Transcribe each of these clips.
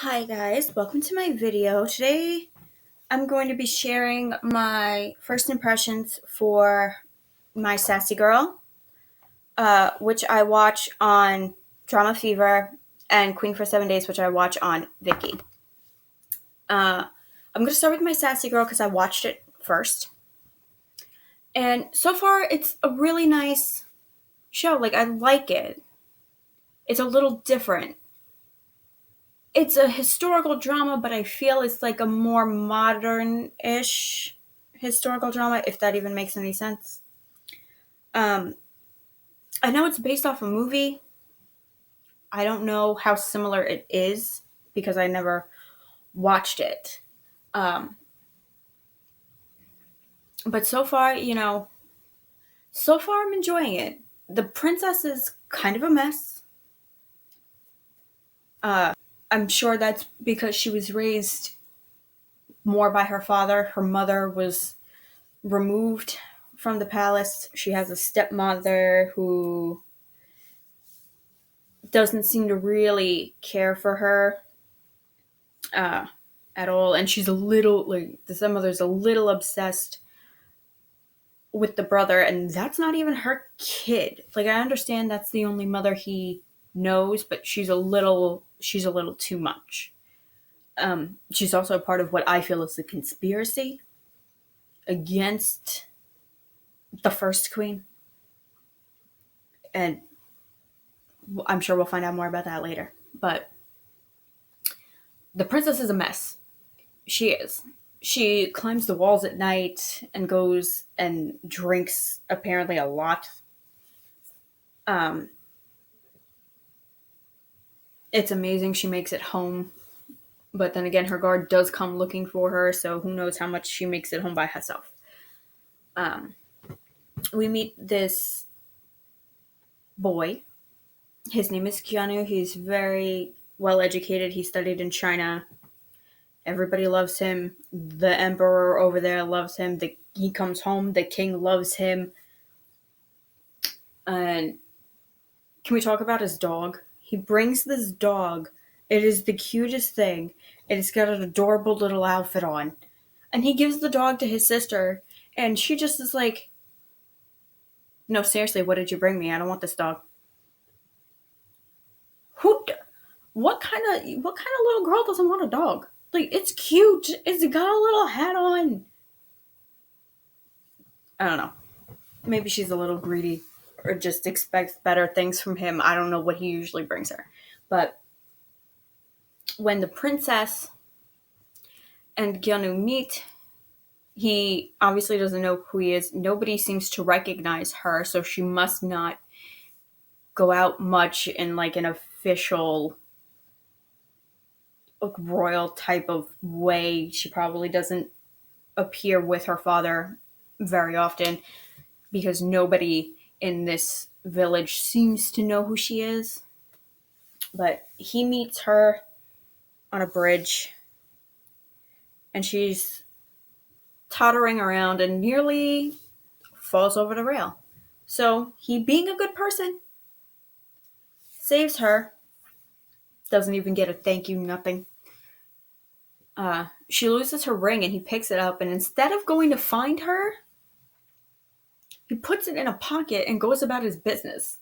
Hi guys, welcome to my video. Today I'm going to be sharing my first impressions for My Sassy Girl, which I watch on Drama Fever, and Queen for 7 Days, which I watch on Viki. I'm going to start with My Sassy Girl because I watched it first. And so far it's a really nice show. I like it. It's a little different. It's a historical drama, but I feel it's like a more modern-ish historical drama, if that even makes any sense. Um, I know it's based off a movie. I don't know how similar it is because I never watched it. Um, but so far I'm enjoying it. The princess is kind of a mess. I'm sure that's because she was raised more by her father. Her mother was removed from the palace. She has a stepmother who doesn't seem to really care for her uh, at all, and she's a little the stepmother's a little obsessed with the brother, and that's not even her kid. I understand that's the only mother he knows, but she's a little too much. She's also a part of what I feel is the conspiracy against the first queen, and I'm sure we'll find out more about that later. But the princess is a mess. She is. She climbs the walls at night and goes and drinks apparently a lot. Um, it's amazing she makes it home. But then again, her guard does come looking for her, so who knows how much she makes it home by herself. Um, we meet this boy. His name is Keanu. He's very well educated. He studied in China. Everybody loves him. The emperor over there loves him. He comes home. The king loves him. And can we talk about his dog? He brings this dog. It is the cutest thing. It's got an adorable little outfit on. And he gives the dog to his sister. And she just is like, no, seriously, what did you bring me? I don't want this dog. Who? What kind of little girl doesn't want a dog? It's cute. It's got a little hat on. I don't know. Maybe she's a little greedy or just expects better things from him. I don't know what he usually brings her. But when the princess and Gyanu meet, he obviously doesn't know who he is. Nobody seems to recognize her, so she must not go out much in an official royal type of way. She probably doesn't appear with her father very often because nobody in this village seems to know who she is. But he meets her on a bridge and she's tottering around and nearly falls over the rail. So he, being a good person, saves her. Doesn't even get a thank you, nothing. She loses her ring and he picks it up, and instead of going to find her, he puts it in a pocket and goes about his business.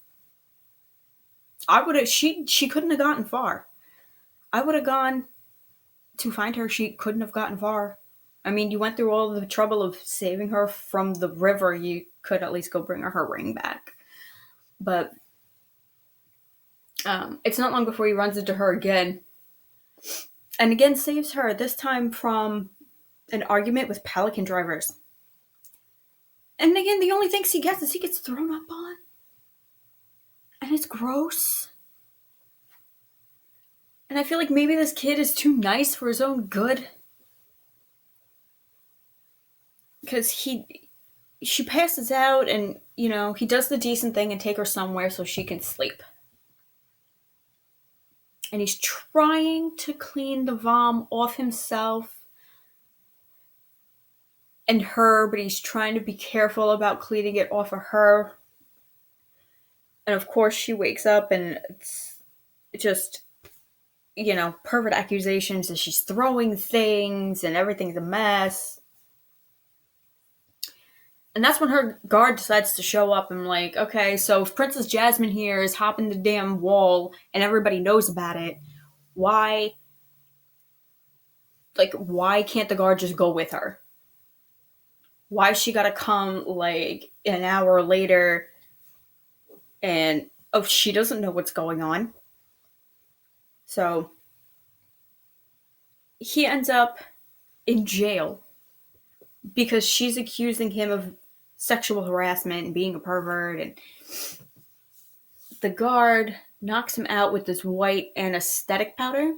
I would have she couldn't have gotten far. I would have gone to find her. She couldn't have gotten far. I mean, you went through all the trouble of saving her from the river. You could at least go bring her ring back. But it's not long before he runs into her again. And again saves her, this time from an argument with pelican drivers. And again, the only things he gets is he gets thrown up on. And it's gross. And I feel like maybe this kid is too nice for his own good. Because she passes out and, he does the decent thing and take her somewhere so she can sleep. And he's trying to clean the vom off himself and her, but he's trying to be careful about cleaning it off of her. And of course she wakes up and it's just pervert accusations, and she's throwing things and everything's a mess. And that's when her guard decides to show up and like, okay, so if Princess Jasmine here is hopping the damn wall and everybody knows about it, why can't the guard just go with her? Why she gotta come like an hour later and she doesn't know what's going on. So he ends up in jail because she's accusing him of sexual harassment and being a pervert, and the guard knocks him out with this white anesthetic powder.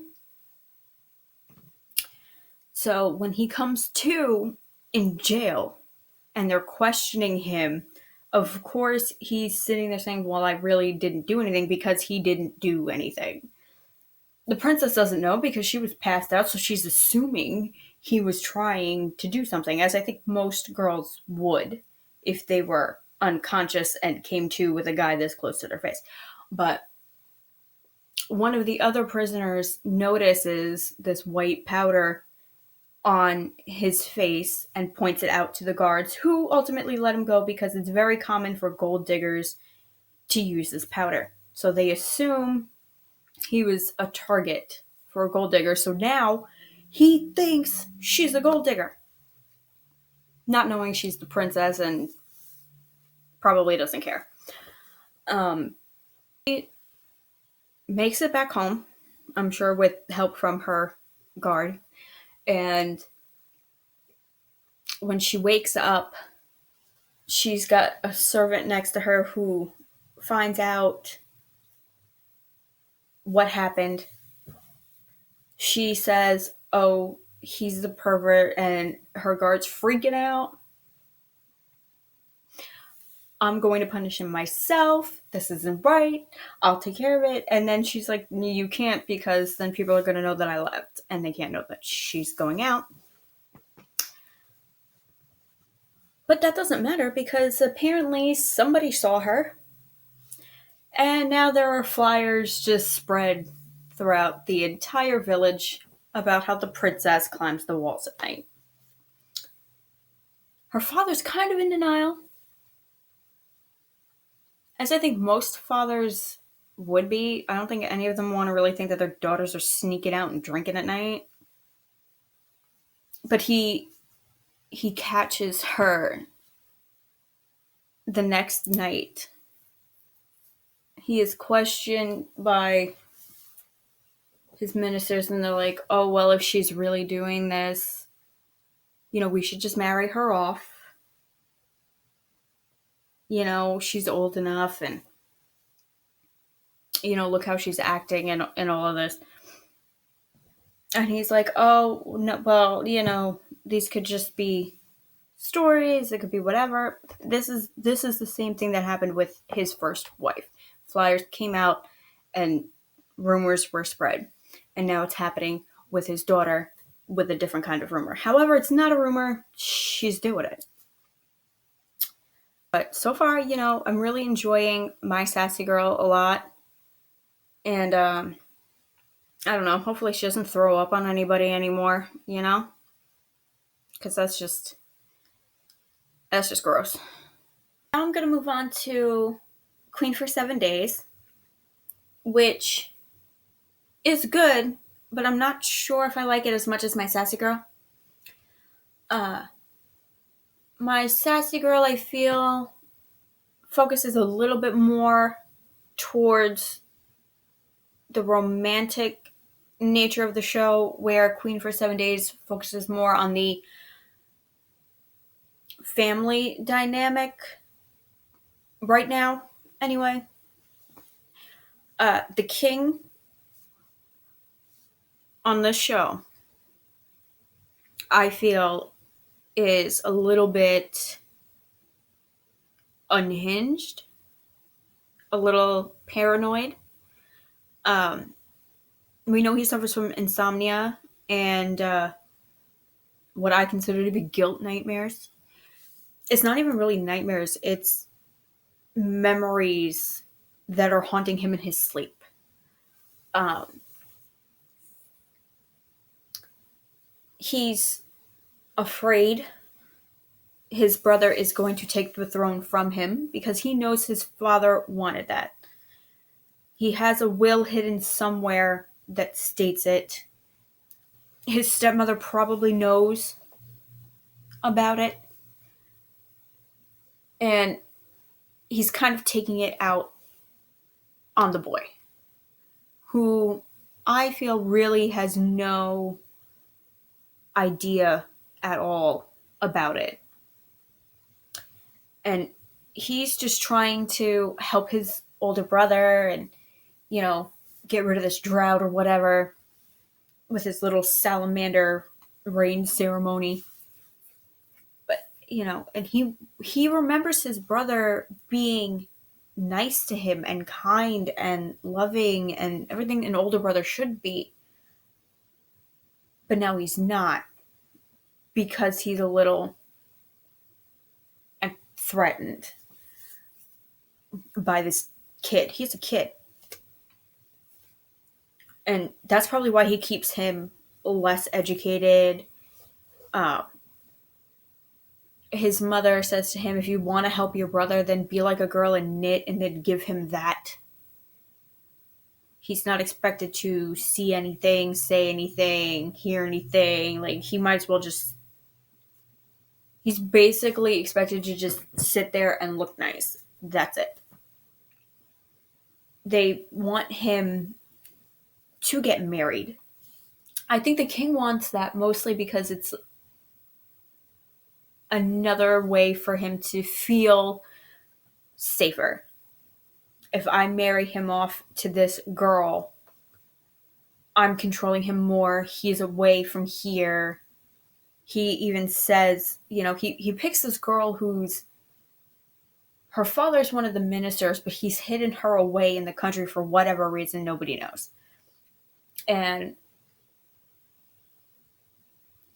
So when he comes to in jail and they're questioning him, of course he's sitting there saying, well, I really didn't do anything, because he didn't do anything. The princess doesn't know because she was passed out, so she's assuming he was trying to do something, as I think most girls would if they were unconscious and came to with a guy this close to their face. But one of the other prisoners notices this white powder on his face and points it out to the guards, who ultimately let him go because it's very common for gold diggers to use this powder. So they assume he was a target for a gold digger. So now he thinks she's a gold digger, not knowing she's the princess, and probably doesn't care. He makes it back home, I'm sure with help from her guard. And when she wakes up, she's got a servant next to her who finds out what happened. She says, oh, he's the pervert, and her guard's freaking out. I'm going to punish him myself. This isn't right. I'll take care of it. And then she's like, you can't, because then people are going to know that I left, and they can't know that she's going out. But that doesn't matter, because apparently somebody saw her. And now there are flyers just spread throughout the entire village about how the princess climbs the walls at night. Her father's kind of in denial, as I think most fathers would be. I don't think any of them want to really think that their daughters are sneaking out and drinking at night. But he catches her the next night. He is questioned by his ministers, and they're like, oh, well, if she's really doing this, we should just marry her off. She's old enough, and, look how she's acting and all of this. And he's like, oh, no, well, these could just be stories. It could be whatever. This is the same thing that happened with his first wife. Flyers came out and rumors were spread. And now it's happening with his daughter with a different kind of rumor. However, it's not a rumor. She's doing it. But so far, I'm really enjoying My Sassy Girl a lot. And, I don't know. Hopefully she doesn't throw up on anybody anymore, Because that's just gross. Now I'm going to move on to Queen for 7 Days, which is good, but I'm not sure if I like it as much as My Sassy Girl. My Sassy Girl, I feel, focuses a little bit more towards the romantic nature of the show, where Queen for 7 Days focuses more on the family dynamic right now, anyway. The king on this show, I feel, is a little bit unhinged, a little paranoid. We know he suffers from insomnia and what I consider to be guilt nightmares. It's not even really nightmares, it's memories that are haunting him in his sleep. he's afraid his brother is going to take the throne from him because he knows his father wanted that. He has a will hidden somewhere that states it. His stepmother probably knows about it. And he's kind of taking it out on the boy, who I feel really has no idea at all about it. And he's just trying to help his older brother and, you know, get rid of this drought or whatever with his little salamander rain ceremony. But, you know, and he remembers his brother being nice to him and kind and loving and everything an older brother should be. But now he's not because he's a little threatened by this kid. He's a kid. And that's probably why he keeps him less educated. Uh, his mother says to him, if you want to help your brother, then be like a girl and knit and then give him that. He's not expected to see anything, say anything, hear anything. Like, he might as well just. He's basically expected to just sit there and look nice. That's it. They want him to get married. I think the king wants that mostly because it's another way for him to feel safer. If I marry him off to this girl, I'm controlling him more. He's away from here. He even says, you know, he picks this girl who's her father's one of the ministers, but he's hidden her away in the country for whatever reason nobody knows. And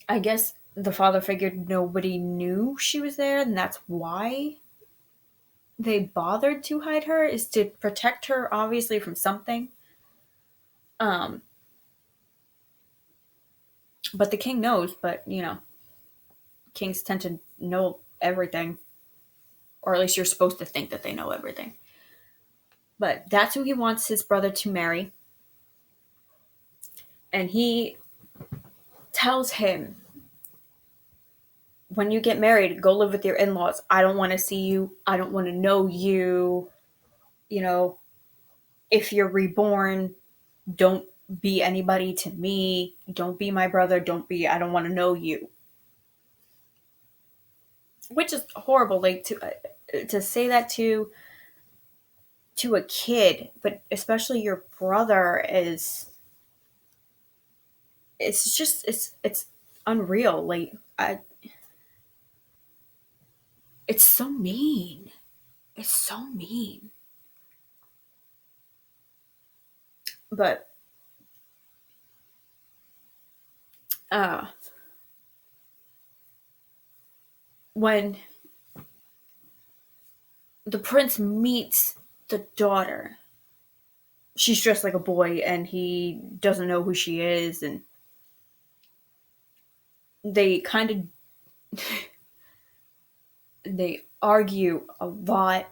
I guess the father figured nobody knew she was there, and that's why they bothered to hide her, is to protect her, obviously, from something. Um, but the king knows, but, you know, kings tend to know everything. Or at least you're supposed to think that they know everything. But that's who he wants his brother to marry. And he tells him, when you get married, go live with your in-laws. I don't want to see you. I don't want to know you. You know, if you're reborn, don't be anybody to me. Don't be my brother. I don't want to know you. Which is horrible, like, to say that to a kid, but especially your brother, is, it's just, it's unreal. Like, it's so mean. It's so mean. But uh when the prince meets the daughter, she's dressed like a boy and he doesn't know who she is, and they kind of they argue a lot,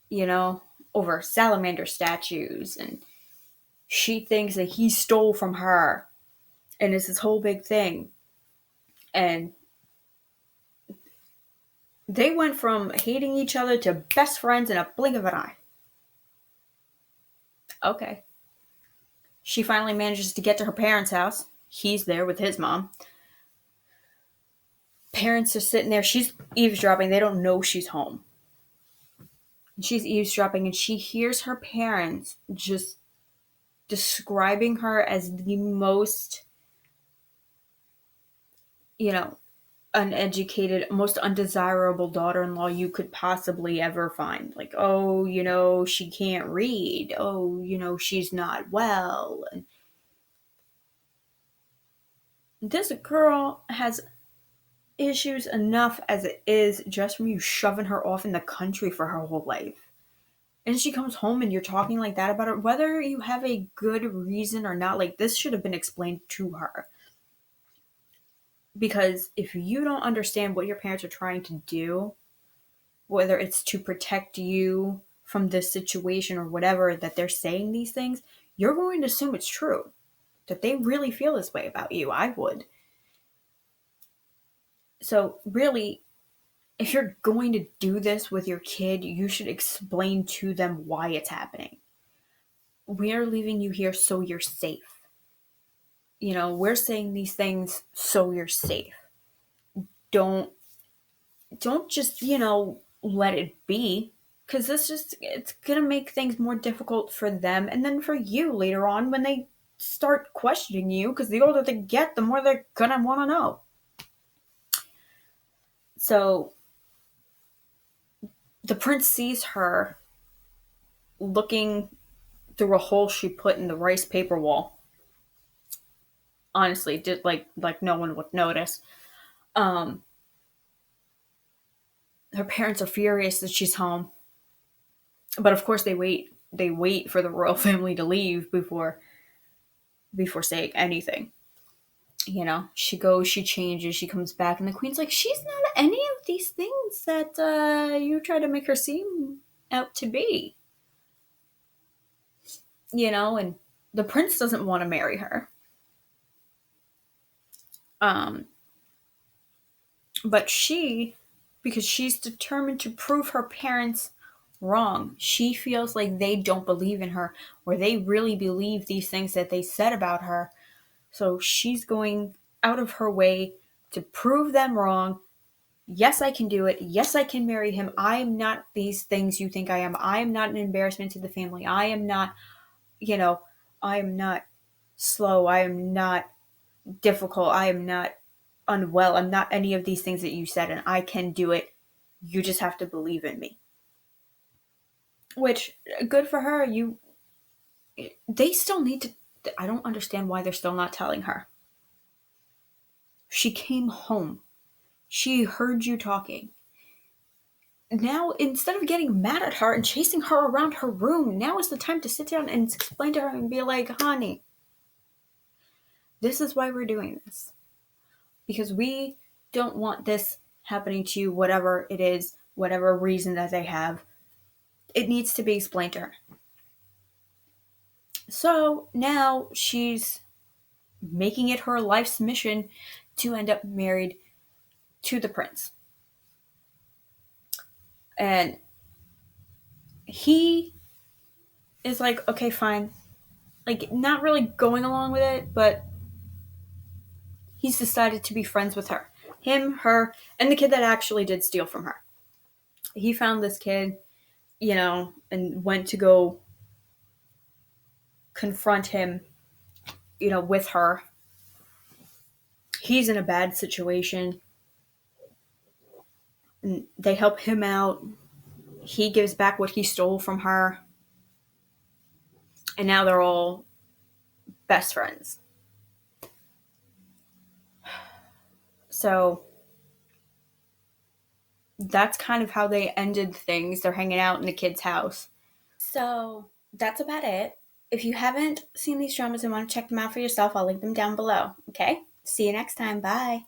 you know, over salamander statues, and she thinks that he stole from her, and it's this whole big thing. And they went from hating each other to best friends in a blink of an eye. Okay. She finally manages to get to her parents' house. He's there with his mom. Parents are sitting there. She's eavesdropping. They don't know she's home. And she's eavesdropping, and she hears her parents just describing her as the most, you know, uneducated, most undesirable daughter-in-law you could possibly ever find. Like, oh, you know, she can't read. Oh, you know, she's not well. And this girl has issues enough as it is, just from you shoving her off in the country for her whole life. And she comes home and you're talking like that about her, whether you have a good reason or not. Like, this should have been explained to her. Because if you don't understand what your parents are trying to do, whether it's to protect you from this situation or whatever that they're saying these things, you're going to assume it's true, that they really feel this way about you. I would. So, really, if you're going to do this with your kid, you should explain to them why it's happening. We're leaving you here so you're safe. We're saying these things so you're safe. Don't don't just, let it be, because it's going to make things more difficult for them and then for you later on when they start questioning you, because the older they get, the more they're going to want to know. So the prince sees her looking through a hole she put in the rice paper wall. Honestly, did like no one would notice. Um, Her parents are furious that she's home, but of course they wait. They wait for the royal family to leave before saying anything. She goes, she changes, she comes back, and the queen's like, she's not any of these things that you try to make her seem out to be. And the prince doesn't want to marry her. Um, but because she's determined to prove her parents wrong, she feels like they don't believe in her, or they really believe these things that they said about her. So she's going out of her way to prove them wrong. Yes, I can do it. Yes, I can marry him. I am not these things you think I am. I am not an embarrassment to the family. I am not, you know, I am not slow. I am not difficult. I am not unwell. I'm not any of these things that you said, and I can do it. You just have to believe in me. Which, good for her. They still need to. I don't understand why they're still not telling her. She came home. She heard you talking. Now, instead of getting mad at her and chasing her around her room, now is the time to sit down and explain to her and be like, honey, this is why we're doing this. Because we don't want this happening to you, whatever it is, whatever reason that they have. It needs to be explained to her. So now she's making it her life's mission to end up married to the prince. And he is like, okay, fine. Like, not really going along with it, but he's decided to be friends with her. Him, her, and the kid that actually did steal from her. He found this kid, and went to go confront him, with her. He's in a bad situation. And they help him out. He gives back what he stole from her. And now they're all best friends. So that's kind of how they ended things. They're hanging out in the kid's house. So that's about it. If you haven't seen these dramas and want to check them out for yourself, I'll link them down below. Okay? See you next time. Bye.